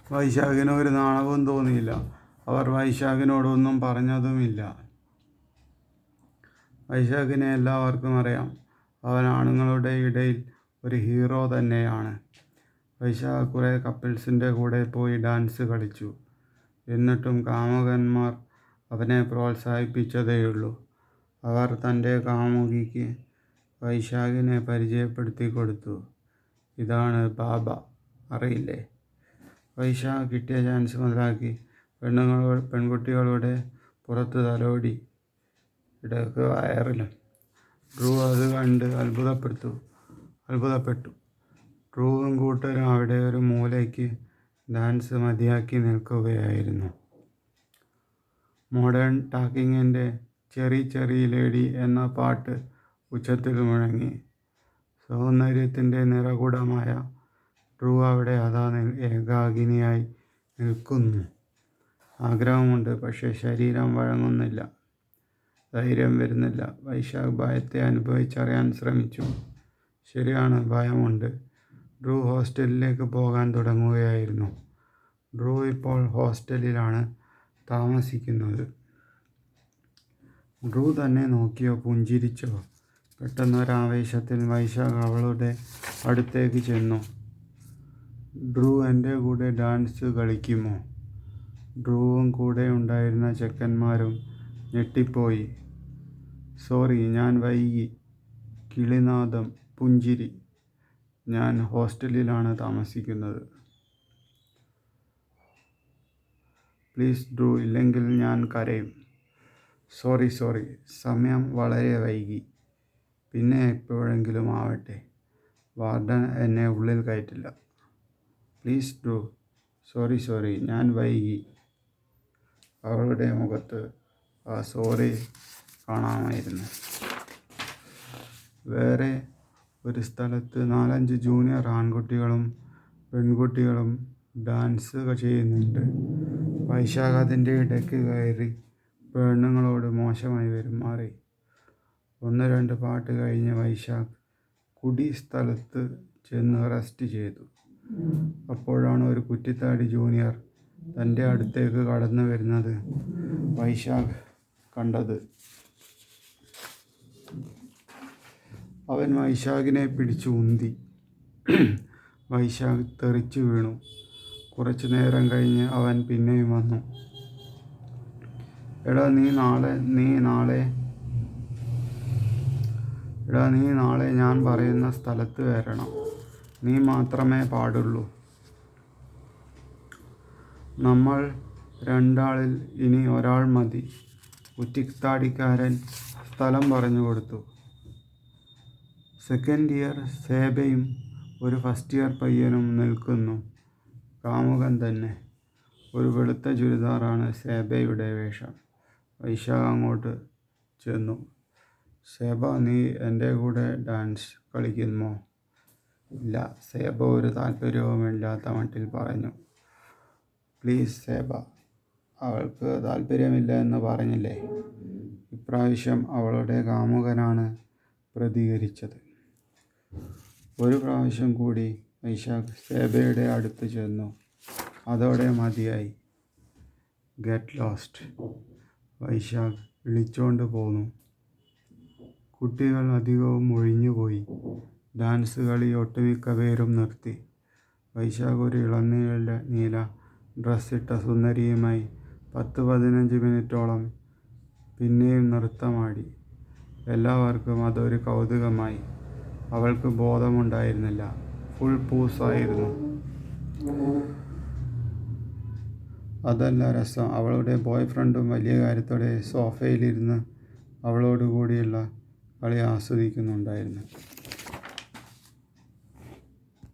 വൈശാഖിന് ഒരു നാണവും തോന്നിയില്ല. അവർ വൈശാഖിനോടൊന്നും പറഞ്ഞതുമില്ല. വൈശാഖിനെ എല്ലാവർക്കും അറിയാം. അവൻ ആണുങ്ങളുടെ ഇടയിൽ ഒരു ഹീറോ തന്നെയാണ്. വൈശാഖ് കുറേ കപ്പിൾസിൻ്റെ കൂടെ പോയി ഡാൻസ് കളിച്ചു. എന്നിട്ടും കാമുകന്മാർ അവനെ പ്രോത്സാഹിപ്പിച്ചതേയുള്ളൂ. അവർ തൻ്റെ കാമുകിക്ക് വൈശാഖിനെ പരിചയപ്പെടുത്തി കൊടുത്തു. ഇതാണ് ബാബ, അറിയില്ലേ? വൈശാഖ് കിട്ടിയ ചാൻസ് മുതലാക്കി പെൺകുട്ടികളുടെ പുറത്ത് തലോടി. ഇടയ്ക്ക് വയറിലും. ഡ്രൂ അത് കണ്ട് അത്ഭുതപ്പെട്ടു. ഡ്രൂവും കൂട്ടരും അവിടെ ഒരു മൂലയ്ക്ക് ഡാൻസ് മതിയാക്കി നിൽക്കുകയായിരുന്നു. മോഡേൺ ടാക്കിങ്ങിൻ്റെ ചെറി ചെറി ലേഡി എന്ന പാട്ട് ഉച്ചത്തിൽ മുഴങ്ങി. സൗന്ദര്യത്തിൻ്റെ നിറകുടമായ ഡ്രൂ അവിടെ അതാ ഏകാകിനിയായി നിൽക്കുന്നു. ആഗ്രഹമുണ്ട്, പക്ഷേ ശരീരം വഴങ്ങുന്നില്ല. ധൈര്യം വരുന്നില്ല. വൈശാഖ് ഭയത്തെ അനുഭവിച്ചറിയാൻ ശ്രമിച്ചു. ശരിയാണ്, ഭയമുണ്ട്. ഡ്രൂ ഹോസ്റ്റലിലേക്ക് പോകാൻ തുടങ്ങുകയായിരുന്നു. ഡ്രൂ ഇപ്പോൾ ഹോസ്റ്റലിലാണ് താമസിക്കുന്നത്. ഡ്രൂ തന്നെ നോക്കിയോ, പുഞ്ചിരിച്ചോ? പെട്ടെന്നൊരാവേശത്തിൽ വൈശാഖ് അവളുടെ അടുത്തേക്ക് ചെന്നു. ഡ്രൂ, എൻ്റെ കൂടെ ഡാൻസ് കളിക്കുമോ? ഡ്രൂവും കൂടെ ഉണ്ടായിരുന്ന ചെക്കന്മാരും ഞെട്ടിപ്പോയി. സോറി, ഞാൻ വൈകി. കിളിനാദം, പുഞ്ചിരി. ഞാൻ ഹോസ്റ്റലിലാണ് താമസിക്കുന്നത്. പ്ലീസ് ഡ്രൂ, ഇല്ലെങ്കിൽ ഞാൻ കരയും. സോറി, സമയം വളരെ വൈകി. പിന്നെ എപ്പോഴെങ്കിലും ആവട്ടെ. വാർഡൻ എന്നെ ഉള്ളിൽ കയറ്റില്ല. Please Drew. സോറി, ഞാൻ വൈകി. അവളുടെ മുഖത്ത് ആ സോറി കാണാമായിരുന്നു. വേറെ ഒരു സ്ഥലത്ത് 4-5 ജൂനിയർ ആൺകുട്ടികളും പെൺകുട്ടികളും ഡാൻസ് ചെയ്യുന്നുണ്ട്. വൈശാഖ് അതിൻ്റെ ഇടയ്ക്ക് കയറി പെണ്ണുങ്ങളോട് മോശമായി പെരുമാറി. 1-2 പാട്ട് കഴിഞ്ഞ് വൈശാഖ് കുടി സ്ഥലത്ത് ചെന്ന് റെസ്റ്റ് ചെയ്തു. അപ്പോഴാണ് ഒരു കുറ്റിത്താടി ജൂനിയർ തൻ്റെ അടുത്തേക്ക് കടന്നു വരുന്നത് വൈശാഖ് കണ്ടത്. അവൻ വൈശാഖിനെ പിടിച്ചു ഉന്തി. വൈശാഖ് തെറിച്ചു വീണു. കുറച്ചു നേരം കഴിഞ്ഞ് അവൻ പിന്നെയും വന്നു. എടാ നീ നാളെ ഞാൻ പറയുന്ന സ്ഥലത്ത് വരണം. നീ മാത്രമേ പാടുള്ളൂ. നമ്മൾ 2 ആളിൽ ഇനി ഒരാൾ മതി. കുറ്റിത്താടിക്കാരൻ സ്ഥലം പറഞ്ഞു കൊടുത്തു. സെക്കൻഡ് ഇയർ സേബയും ഒരു ഫസ്റ്റ് ഇയർ പയ്യനും നിൽക്കുന്നു. കാമുകൻ തന്നെ. ഒരു വെളുത്ത ചുരിദാറാണ് സേബയുടെ വേഷം. വൈശാഖ് അങ്ങോട്ട് ചെന്നു. സേബ, നീ എൻ്റെ കൂടെ ഡാൻസ് കളിക്കുമോ? ഇല്ല, സേബ ഒരു താല്പര്യവുമില്ലാത്ത മട്ടിൽ പറഞ്ഞു. പ്ലീസ് സേബ. അവൾക്ക് താല്പര്യമില്ല എന്ന് പറഞ്ഞില്ലേ? ഇപ്രാവശ്യം അവളുടെ കാമുകനാണ് പ്രതികരിച്ചത്. ഒരു പ്രാവശ്യം കൂടി വൈശാഖ് സേബയുടെ അടുത്ത് ചെന്നു. അതോടെ മതിയായി. ഗെറ്റ് ലോസ്റ്റ്, വൈശാഖ് വിളിച്ചോണ്ട് പോന്നു. കുട്ടികൾ അധികവും ഒഴിഞ്ഞുപോയി. ഡാൻസ് കളി ഒട്ടുമിക്ക പേരും നിർത്തി. വൈശാഖ് ഒരു നീല ഡ്രസ്സിട്ട സുന്ദരിയുമായി 10-15 മിനിറ്റോളം പിന്നെയും നൃത്തമാടി. എല്ലാവർക്കും അതൊരു കൗതുകമായി. അവൾക്ക് ബോധമുണ്ടായിരുന്നില്ല. ഫുൾ പൂസായിരുന്നു. അതല്ല രസം, അവളുടെ ബോയ് ഫ്രണ്ടും വലിയ കാര്യത്തോടെ സോഫയിലിരുന്ന് അവളോടുകൂടിയുള്ള കളി ആസ്വദിക്കുന്നുണ്ടായിരുന്നു.